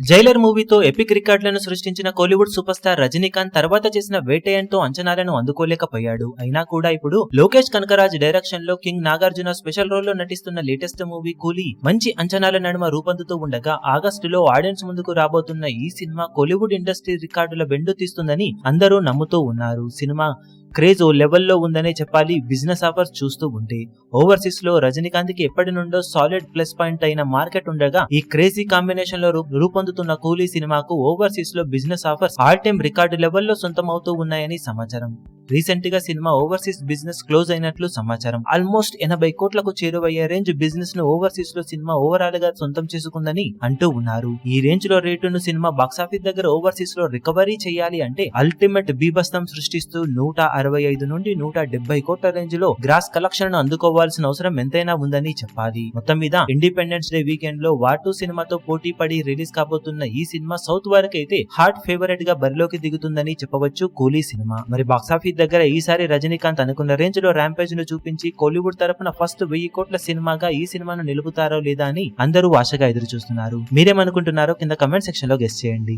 Jailer మూవీతో epic రికార్డులను సృష్టించిన కోలీవుడ్ సూపర్ స్టార్ రజనీకాంత్ తర్వాత చేసిన వేటయంతో అంచనాలను అందుకోలేకపోయాడు. అయినా కూడా ఇప్పుడు లోకేష్ కనకరాజ్ డైరెక్షన్ లో కింగ్ నాగార్జున స్పెషల్ రోల్ లో నటిస్తున్న లేటెస్ట్ మూవీ కూలీ మంచి అంచనాల నడుమ రూపొందుతూ ఉండగా ఆగస్టులో ఆడియన్స్ ముందుకు రాబోతున్న ఈ సినిమా కోలీవుడ్ ఇండస్ట్రీ రికార్డుల బెండు తీస్తుందని అందరూ నమ్ముతూ ఉన్నారు. సినిమా క్రేజ్ ఓ లెవెల్లో ఉందనే చెప్పాలి. బిజినెస్ ఆఫర్స్ చూస్తూ ఉంటే ఓవర్సీస్ లో రజనీకాంత్ కి ఎప్పటి నుండో సాలిడ్ ప్లస్ పాయింట్ అయిన మార్కెట్ ఉండగా ఈ క్రేజీ కాంబినేషన్ లో రూపొందుతున్న కూలీ సినిమాకు ఓవర్సీస్ లో business offers all time record లెవెల్లో సొంతమవుతూ ఉన్నాయని సమాచారం. రీసెంట్ గా సినిమా ఓవర్సీస్ బిజినెస్ క్లోజ్ అయినట్లు సమాచారం. ఆల్మోస్ట్ 80 కోట్లకు చేరువయ్యే రేంజ్ బిజినెస్ ను ఓవర్సీస్ లో సినిమా ఓవరాల్ గా సొంతం చేసుకుందని అంటూ ఉన్నారు. ఈ రేంజ్ లో రేటును సినిమా బాక్సాఫీస్ దగ్గర ఓవర్సీస్ లో రికవరీ చేయాలి అంటే అల్టిమేట్ బీభత్సం సృష్టిస్తూ 165 నుండి 170 కోట్ల రేంజ్ లో గ్రాస్ కలెక్షన్ ను అందుకోవాల్సిన అవసరం ఎంతైనా ఉందని చెప్పాలి. మొత్తం మీద ఇండిపెండెన్స్ డే వీకెండ్ లో వార్ 2 సినిమాతో పోటీ పడి రిలీజ్ కాబోతున్న ఈ సినిమా సౌత్ వరకు అయితే హార్ట్ ఫేవరెట్ గా బరిలోకి దిగుతుందని చెప్పవచ్చు కూలీ సినిమా. మరి బాక్సాఫీస్ దగ్గర ఈసారి రజనీకాంత్ అనుకున్న రేంజ్ లో ర్యాంపేజ్ ను చూపించి కోలీవుడ్ తరపున ఫస్ట్ 1000 కోట్ల సినిమాగా ఈ సినిమాను నిలుపుతారో లేదా అని అందరూ ఆశగా ఎదురు చూస్తున్నారు. మీరేమనుకుంటున్నారో కింద కమెంట్ సెక్షన్ లో గెస్ చేయండి.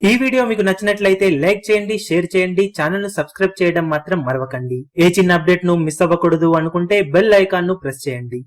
ఈ వీడియో మీకు నచ్చినట్లయితే లైక్ చేయండి, షేర్ చేయండి, ఛానల్ ను సబ్స్క్రైబ్ చేయడం మాత్రం మరవకండి. ఏ చిన్న అప్డేట్ ను మిస్ అవ్వకూడదు అనుకుంటే బెల్ ఐకాన్ ను ప్రెస్ చేయండి.